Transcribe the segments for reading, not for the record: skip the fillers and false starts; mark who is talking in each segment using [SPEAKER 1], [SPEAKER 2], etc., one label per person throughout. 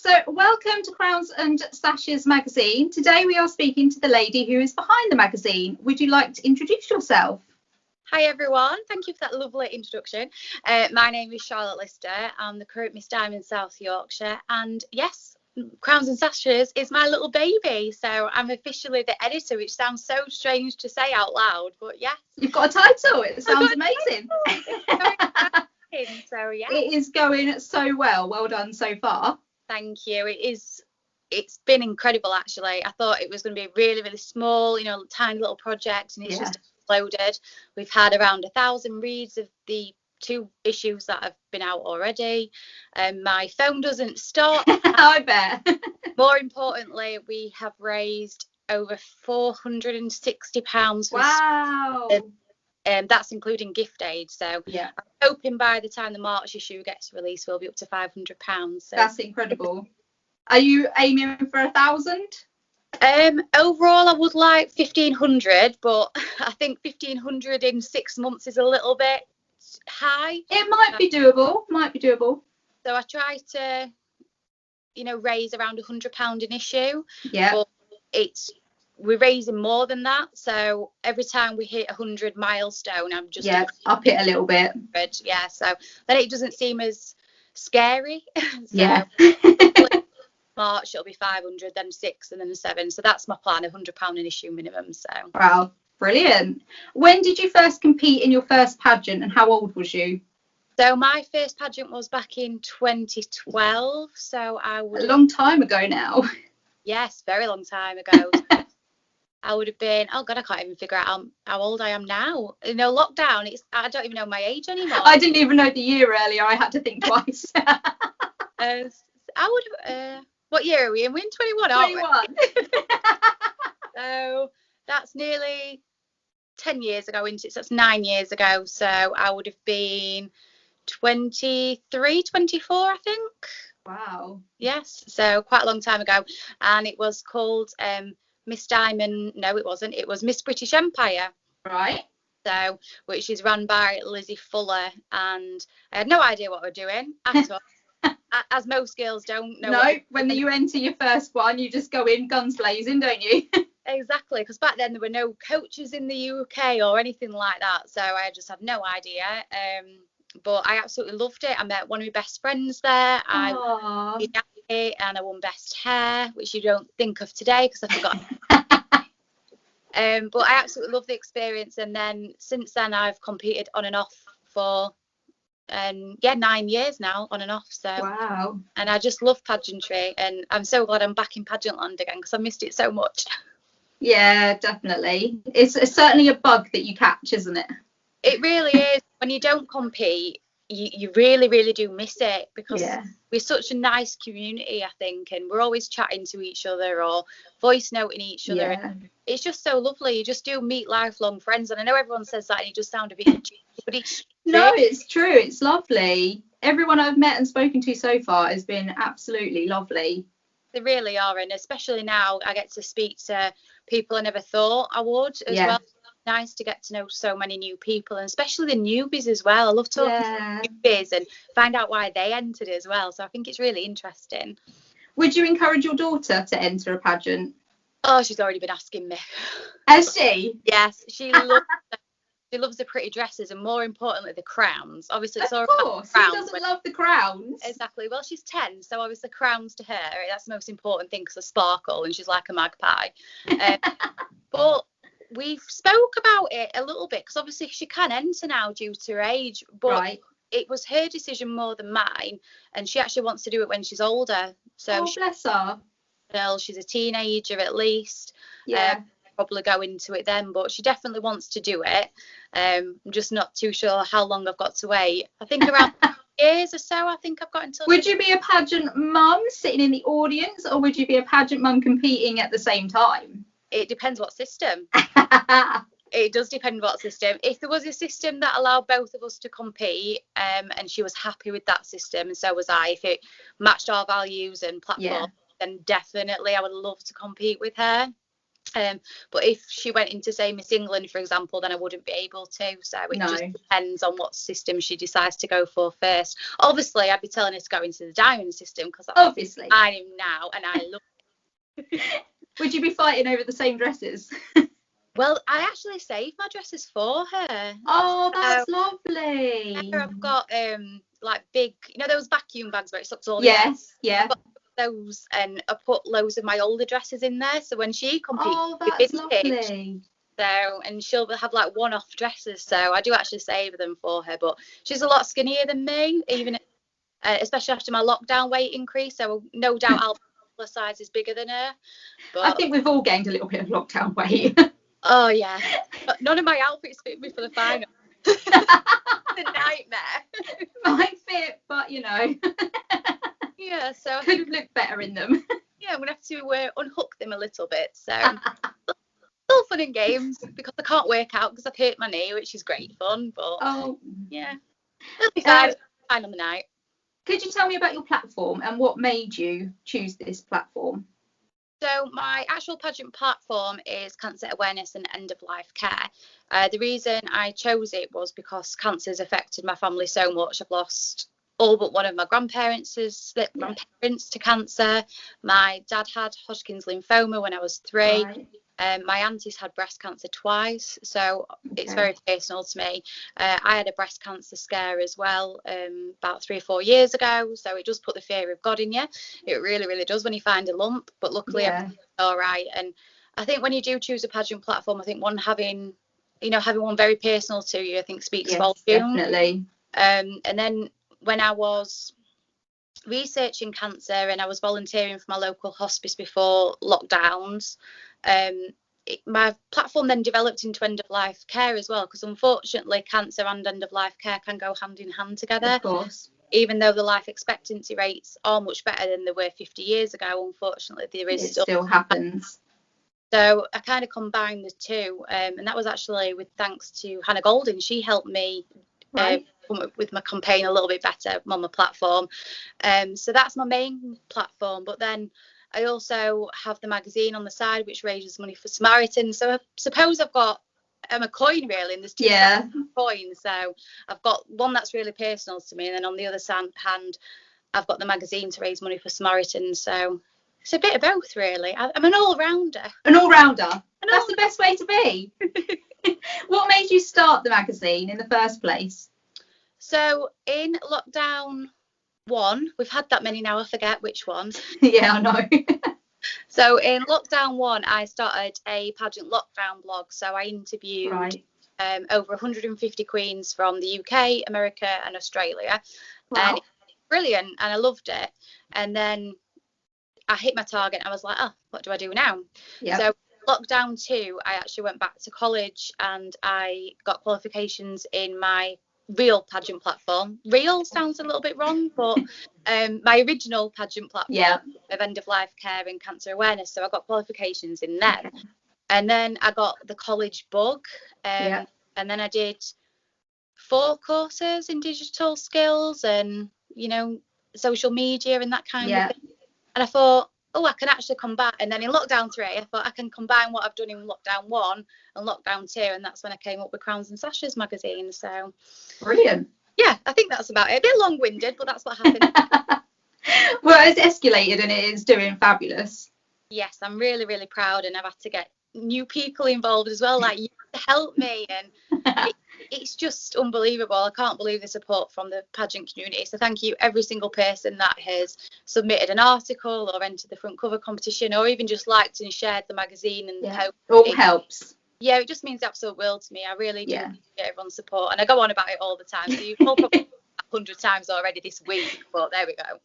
[SPEAKER 1] So welcome to Crowns and Sashes magazine. Today we are speaking to the lady who is behind the magazine. Would you like to introduce yourself?
[SPEAKER 2] Hi everyone, thank you for that lovely introduction. My name is Charlotte Lister. I'm the current Miss Diamond South Yorkshire, and yes, Crowns and Sashes is my little baby. So I'm officially the editor, which sounds so strange to say out loud, but yes.
[SPEAKER 1] You've got a title. It sounds amazing.
[SPEAKER 2] So yeah,
[SPEAKER 1] it is going so well. Well done so far.
[SPEAKER 2] Thank you. It's been incredible actually. I thought it was going to be really, really small, tiny little project, and it's just exploded. We've had around 1,000 reads of the 2 issues that have been out already. My phone doesn't stop.
[SPEAKER 1] I bet.
[SPEAKER 2] More importantly, we have raised over £460.
[SPEAKER 1] Wow.
[SPEAKER 2] That's including gift aid. So
[SPEAKER 1] yeah,
[SPEAKER 2] I'm hoping by the time the March issue gets released, we'll be up to £500. So.
[SPEAKER 1] That's incredible. Are you aiming for 1,000?
[SPEAKER 2] Overall, I would like 1,500, but I think 1,500 in 6 months is a little bit high.
[SPEAKER 1] It might be doable.
[SPEAKER 2] So I try to, raise around £100 an issue.
[SPEAKER 1] Yeah.
[SPEAKER 2] But we're raising more than that. So every time we hit 100 milestone, I'm just
[SPEAKER 1] up it a little bit.
[SPEAKER 2] Yeah. So then it doesn't seem as scary.
[SPEAKER 1] Yeah.
[SPEAKER 2] March it'll be 500, then 6, and then 7. So that's my plan, £100 an issue minimum. So
[SPEAKER 1] wow, brilliant. When did you first compete in your first pageant, and how old was you?
[SPEAKER 2] So my first pageant was back in 2012. So
[SPEAKER 1] a long time ago now.
[SPEAKER 2] Yes, very long time ago. I would have been, oh God, I can't even figure out how old I am now. Lockdown, I don't even know my age anymore.
[SPEAKER 1] I didn't even know the year earlier. I had to think twice.
[SPEAKER 2] I would have, what year are we in? We're in 21, aren't we?
[SPEAKER 1] 21.
[SPEAKER 2] So that's nearly 10 years ago, isn't it? So that's 9 years ago. So I would have been 23, 24, I think.
[SPEAKER 1] Wow.
[SPEAKER 2] Yes, so quite a long time ago. And it was called Miss Diamond. No, it wasn't. It was Miss British Empire.
[SPEAKER 1] Right.
[SPEAKER 2] So, which is run by Lizzie Fuller. And I had no idea what we're doing at all. As most girls don't know.
[SPEAKER 1] No, when you enter your first one, you just go in guns blazing, don't you?
[SPEAKER 2] Exactly, because back then there were no coaches in the UK or anything like that, so I just had no idea. But I absolutely loved it. I met one of my best friends there. I did it, and I won best hair, which you don't think of today because I forgot. But I absolutely loved the experience, and then since then I've competed on and off for 9 years now, on and off. So
[SPEAKER 1] wow.
[SPEAKER 2] And I just love pageantry, and I'm so glad I'm back in pageant land again because I missed it so much.
[SPEAKER 1] Yeah, definitely. It's certainly a bug that you catch, isn't it?
[SPEAKER 2] It really is. When you don't compete, you really, really do miss it, because we're such a nice community, I think, and we're always chatting to each other or voice noting each other.
[SPEAKER 1] Yeah.
[SPEAKER 2] It's just so lovely. You just do meet lifelong friends, and I know everyone says that and it just sounds a bit cheesy, but it's
[SPEAKER 1] no, it's true. It's lovely. Everyone I've met and spoken to so far has been absolutely lovely.
[SPEAKER 2] They really are, and especially now I get to speak to people I never thought I would as well. Nice to get to know so many new people, and especially the newbies as well. I love talking to newbies and find out why they entered as well. So I think it's really interesting.
[SPEAKER 1] Would you encourage your daughter to enter a pageant?
[SPEAKER 2] Oh, she's already been asking me.
[SPEAKER 1] Has she?
[SPEAKER 2] Yes, she loves the pretty dresses, and more importantly the crowns. Obviously it's all
[SPEAKER 1] about the crowns. Who doesn't love the crowns?
[SPEAKER 2] Exactly. Well, she's 10, so obviously crowns to her, that's the most important thing because of sparkle, and she's like a magpie. But we've spoke about it a little bit because obviously she can enter now due to her age, but it was her decision more than mine, and she actually wants to do it when she's older. So
[SPEAKER 1] bless her.
[SPEAKER 2] Well, she's a teenager at least. Probably go into it then, but she definitely wants to do it. I'm just not too sure how long I've got to wait. I think around years or so. I think I've got until.
[SPEAKER 1] Would you be a pageant mum sitting in the audience, or would you be a pageant mum competing at the same time?
[SPEAKER 2] It depends what system. It does depend what system. If there was a system that allowed both of us to compete, and she was happy with that system, and so was I, if it matched our values and platform, then definitely I would love to compete with her. But if she went into, say, Miss England, for example, then I wouldn't be able to. So it just depends on what system she decides to go for first. Obviously, I'd be telling her to go into the diamond system because
[SPEAKER 1] obviously
[SPEAKER 2] I am now and I love it.
[SPEAKER 1] Would you be fighting over the same dresses?
[SPEAKER 2] Well, I actually saved my dresses for her.
[SPEAKER 1] Oh, that's lovely.
[SPEAKER 2] I've got like big, those vacuum bags where it sucks all the
[SPEAKER 1] air. Yeah.
[SPEAKER 2] I've got those, and I put loads of my older dresses in there. So when she competes,
[SPEAKER 1] that's lovely.
[SPEAKER 2] So, and she'll have like one-off dresses. So I do actually save them for her. But she's a lot skinnier than me, even especially after my lockdown weight increase. So no doubt I'll be a size is bigger than her. But
[SPEAKER 1] I think we've all gained a little bit of lockdown weight.
[SPEAKER 2] Oh yeah, but none of my outfits fit me for the final. It's a nightmare.
[SPEAKER 1] Mine fit, but
[SPEAKER 2] yeah, so
[SPEAKER 1] could look better in them.
[SPEAKER 2] Yeah, I'm gonna have to unhook them a little bit. So still fun and games because I can't work out because I've hurt my knee, which is great fun. But yeah, it'll be fine on the night.
[SPEAKER 1] Could you tell me about your platform and what made you choose this platform?
[SPEAKER 2] So my actual pageant platform is cancer awareness and end of life care. The reason I chose it was because cancer has affected my family so much. I've lost all but one of my grandparents grandparents to cancer. My dad had Hodgkin's lymphoma when I was 3.
[SPEAKER 1] Right.
[SPEAKER 2] My auntie's had breast cancer twice, so it's very personal to me. I had a breast cancer scare as well about 3 or 4 years ago, so it does put the fear of God in you. It really, really does when you find a lump, but luckily I'm all right. And I think when you do choose a pageant platform, I think having one very personal to you, I think speaks volumes.
[SPEAKER 1] Definitely.
[SPEAKER 2] And then when I was researching cancer and I was volunteering for my local hospice before lockdowns, my platform then developed into end of life care as well, because unfortunately cancer and end of life care can go hand in hand together.
[SPEAKER 1] Of course.
[SPEAKER 2] Even though the life expectancy rates are much better than they were 50 years ago, unfortunately it
[SPEAKER 1] still happens.
[SPEAKER 2] So I kind of combined the two, and that was actually with thanks to Hannah Golding. She helped me come up with my campaign a little bit better on my platform. So that's my main platform, but then I also have the magazine on the side which raises money for Samaritans. So I suppose I'm a coin really, and there's two coins. So I've got one that's really personal to me, and then on the other hand I've got the magazine to raise money for Samaritans. So it's a bit of both really. I'm an all-rounder. That's the best way to be.
[SPEAKER 1] What made you start the magazine in the first place?
[SPEAKER 2] So in lockdown 1, we've had that many now, I forget which one.
[SPEAKER 1] Yeah, I know.
[SPEAKER 2] So in lockdown 1, I started a pageant lockdown blog. So I interviewed over 150 queens from the UK, America and Australia.
[SPEAKER 1] Wow.
[SPEAKER 2] And it was brilliant and I loved it. And then I hit my target and I was like, what do I do now?
[SPEAKER 1] Yep.
[SPEAKER 2] So lockdown 2, I actually went back to college and I got qualifications in my real pageant platform. Real sounds a little bit wrong, but my original pageant platform of end of life care and cancer awareness. So I got qualifications in them. Okay. And then I got the college bug. And then I did 4 courses in digital skills and, social media and that kind of thing. And I thought, I can actually combine. And then in lockdown 3, I thought I can combine what I've done in lockdown 1 and lockdown 2. And that's when I came up with Crowns and Sashes magazine. So
[SPEAKER 1] brilliant.
[SPEAKER 2] Yeah, I think that's about it. A bit long-winded, but that's what happened.
[SPEAKER 1] Well, it's escalated and it is doing fabulous.
[SPEAKER 2] Yes, I'm really, really proud. And I've had to get new people involved as well, like you, to help me. And it's just unbelievable. I can't believe the support from the pageant community. So thank you every single person that has submitted an article or entered the front cover competition or even just liked and shared the magazine. And
[SPEAKER 1] all helps.
[SPEAKER 2] Yeah, it just means the absolute world to me. I really do appreciate everyone's support, and I go on about it all the time. So you've all probably 100 times already this week, but there we go.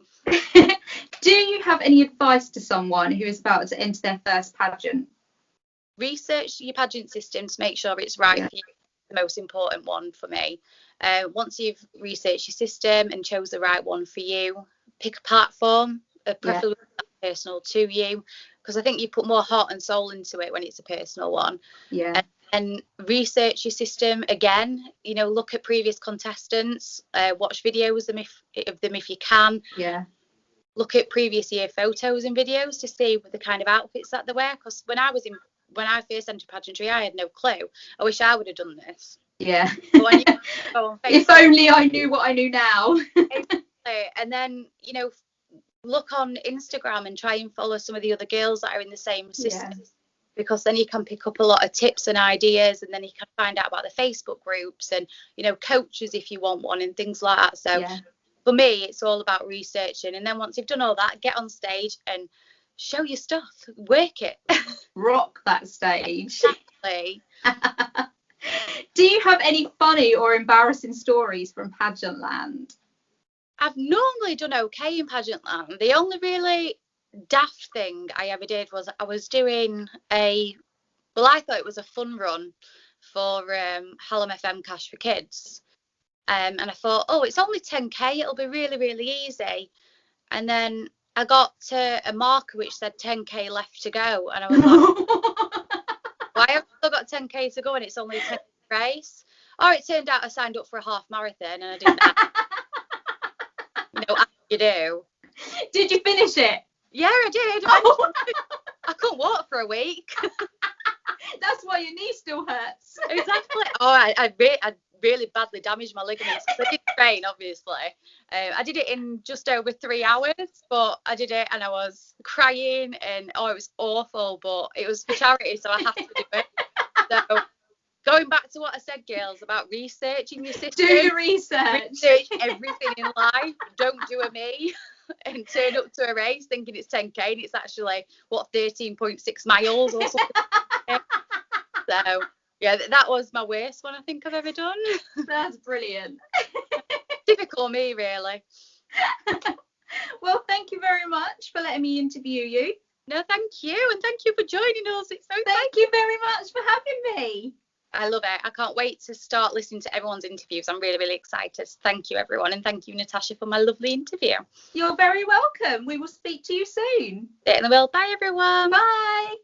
[SPEAKER 1] Do you have any advice to someone who is about to enter their first pageant?
[SPEAKER 2] Research your pageant system to make sure it's right for you. The most important one for me. Once you've researched your system and chose the right one for you, pick a platform, preferably personal to you, because I think you put more heart and soul into it when it's a personal one. And research your system again. Look at previous contestants, watch videos of them if you can. Look at previous year photos and videos to see the kind of outfits that they wear, because when I was in when I first entered pageantry, I had no clue. I wish I would have done this.
[SPEAKER 1] Yeah.
[SPEAKER 2] But when you go on Facebook,
[SPEAKER 1] if only I knew what I knew now.
[SPEAKER 2] exactly. And then, look on Instagram and try and follow some of the other girls that are in the same system.
[SPEAKER 1] Yeah.
[SPEAKER 2] Because then you can pick up a lot of tips and ideas, and then you can find out about the Facebook groups and, coaches if you want one and things like that. So
[SPEAKER 1] yeah.
[SPEAKER 2] For me, it's all about researching. And then once you've done all that, get on stage and show your stuff, work it.
[SPEAKER 1] Rock that stage.
[SPEAKER 2] Exactly.
[SPEAKER 1] Do you have any funny or embarrassing stories from pageant land?
[SPEAKER 2] I've normally done okay in pageant land. The only really daft thing I ever did was I was doing I thought it was a fun run for Hallam FM Cash for Kids. And I thought, it's only 10k, it'll be really, really easy. And then I got to a marker which said 10k left to go, and I was like, why have I still got 10k to go and it's only a 10k race? It turned out I signed up for a half marathon and I did that. As you do.
[SPEAKER 1] Did you finish it?
[SPEAKER 2] Yeah, I did. I couldn't walk for a week.
[SPEAKER 1] That's why your knee still hurts.
[SPEAKER 2] Exactly. I really badly damaged my ligaments. I did train, obviously. I did it in just over 3 hours, but I did it and I was crying and it was awful, but it was for charity, so I have to do it. So going back to what I said, girls, about researching your system.
[SPEAKER 1] Do your research.
[SPEAKER 2] Research everything in life. Don't do a me and turn up to a race thinking it's 10k and it's actually 13.6 miles or something. So yeah, that was my worst one I think I've ever done.
[SPEAKER 1] That's brilliant.
[SPEAKER 2] Typical me, really.
[SPEAKER 1] Well, thank you very much for letting me interview you.
[SPEAKER 2] No, thank you, and thank you for joining us. It's so
[SPEAKER 1] Thank you very much for having me.
[SPEAKER 2] I love it. I can't wait to start listening to everyone's interviews. I'm really, really excited. Thank you, everyone. And thank you, Natasha, for my lovely interview.
[SPEAKER 1] You're very welcome. We will speak to you soon.
[SPEAKER 2] In the world. Bye, everyone.
[SPEAKER 1] Bye.